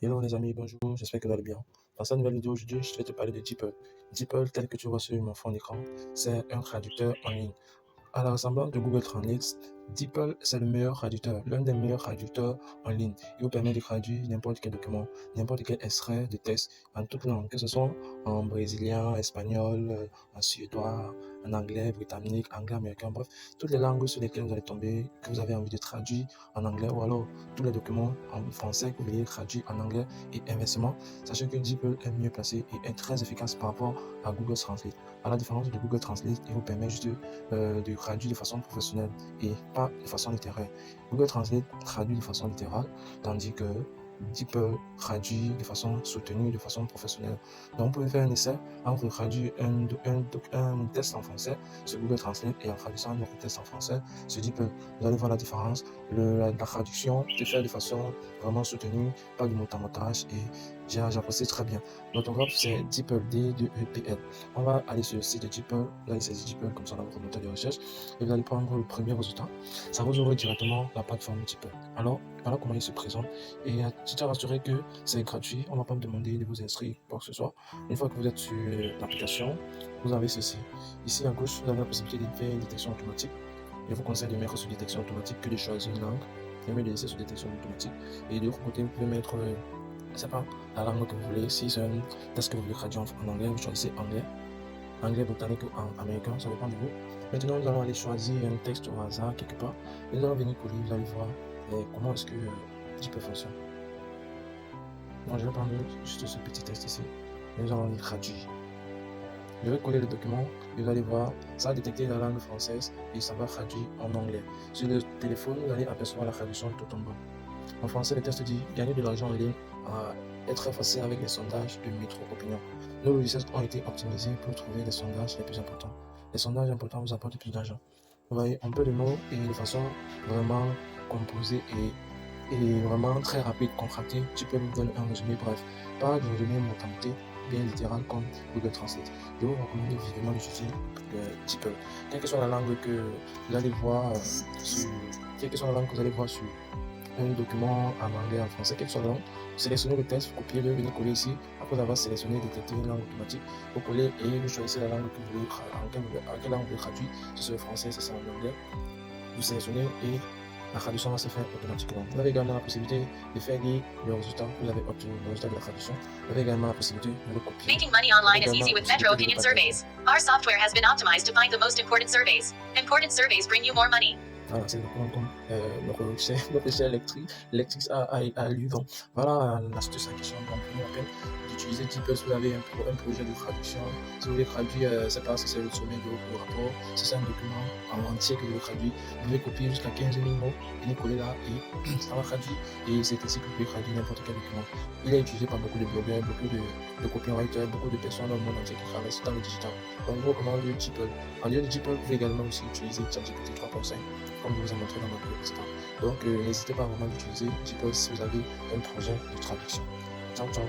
Hello les amis, bonjour, j'espère que vous allez bien. Dans cette nouvelle vidéo aujourd'hui, je vais te parler de DeepL. DeepL, tel que tu vois sur mon fond d'écran, c'est un traducteur en ligne. À la ressemblance de Google Translate, DeepL, c'est le meilleur traducteur, l'un des meilleurs traducteurs en ligne. Il vous permet de traduire n'importe quel document, n'importe quel extrait de texte en toute langue, que ce soit en brésilien, espagnol, en suédois, en anglais, britannique, anglais, américain, bref, toutes les langues sur lesquelles vous allez tomber, que vous avez envie de traduire en anglais, ou alors tous les documents en français que vous voulez traduire en anglais et inversement. Sachez que DeepL est mieux placé et est très efficace par rapport à Google Translate. À la différence de Google Translate, il vous permet juste de traduire de façon professionnelle et pas de façon littéraire. Google Translate traduit de façon littérale, tandis que DeepL traduit de façon soutenue, de façon professionnelle. Donc, vous pouvez faire un essai entre traduire un test en français sur Google Translate et en traduisant un autre test en français sur DeepL. Vous allez voir la différence. La traduction se fait de façon vraiment soutenue, pas de motage et j'apprécie très bien. L'orthographe, c'est DeepL, D-2-E-P-L. On va aller sur le site de DeepL, vous allez saisir DeepL comme ça dans votre moteur de recherche et vous allez prendre le premier résultat. Ça vous ouvre directement la plateforme DeepL. Alors, voilà comment il se présente et je tiens à rassurer que c'est gratuit, on ne va pas me demander de vous inscrire quoi que ce soit. Une fois que vous êtes sur l'application, vous avez ceci. Ici à gauche, vous avez la possibilité de faire une détection automatique. Je vous conseille de mettre sur détection automatique que de choisir une langue et de laisser sur détection automatique. Et de l'autre côté, vous pouvez mettre, je sais pas, la langue que vous voulez. Si c'est un test que vous voulez traduire en anglais, vous choisissez anglais. Anglais, britannique ou américain, ça dépend de vous. Maintenant, nous allons aller choisir un texte au hasard quelque part. Et nous allons venir coller, vous allez voir comment est-ce que DeepL fonctionne. Donc, je vais prendre juste ce petit texte ici. Et nous allons le traduire. Je vais coller le document et vous allez voir, ça va détecter la langue française et ça va traduire en anglais. Sur le téléphone, vous allez apercevoir la traduction tout en bas. En français, le texte dit gagner de l'argent en ligne est très facile avec les sondages de Métro Opinion. Nos logiciels ont été optimisés pour trouver les sondages les plus importants. Les sondages importants vous apportent plus d'argent. Vous voyez, un peu de mots et de façon vraiment composée et vraiment très rapide, contractée. Tu peux nous donner un résumé bref, pas de résumé mortalité bien littéral comme Google Translate. Je vous recommande vivement d'utiliser DeepL. Quelle que soit la langue que vous allez voir sur un document en anglais, en français, quelle que soit la langue, sélectionnez le texte, vous copiez-le, venez coller ici. Après avoir sélectionné, détecter une langue automatique, vous collez et vous choisissez la langue que vous voulez, en quelle langue vous voulez traduire, si c'est le français, si c'est en anglais. Vous sélectionnez et la traduction va se faire automatiquement. Vous avez également la possibilité de faire lire le résultat. Vous avez obtenu le résultat de la traduction. Vous avez également la possibilité de le copier. Making money online is easy with Metro Opinion surveys. Our software has been optimized to find the most important surveys. Important surveys bring you more money. Voilà, c'est le comme notre cher lectrice a lu. Donc, voilà l'astuce en question. Donc, je vous rappelle d'utiliser DeepL si vous avez un projet de traduction. Si vous voulez traduire, c'est pas si c'est le sommet de votre rapport, si c'est un document en entier que vous voulez traduire, vous pouvez copier jusqu'à 15 000 mots, et les coller là et ça va traduire. Et c'est ainsi que vous pouvez traduire n'importe quel document. Il est utilisé par beaucoup de blogueurs, beaucoup de copywriters, beaucoup de personnes dans le monde entier qui travaillent dans le digital. Donc, je vous recommande le DeepL. En lieu de DeepL, vous pouvez également aussi utiliser ChatGPT 3.5. comme je vous ai montré dans ma vidéo précédente. Donc, n'hésitez pas vraiment d'utiliser DeepL si vous avez un projet de traduction. Ciao, ciao.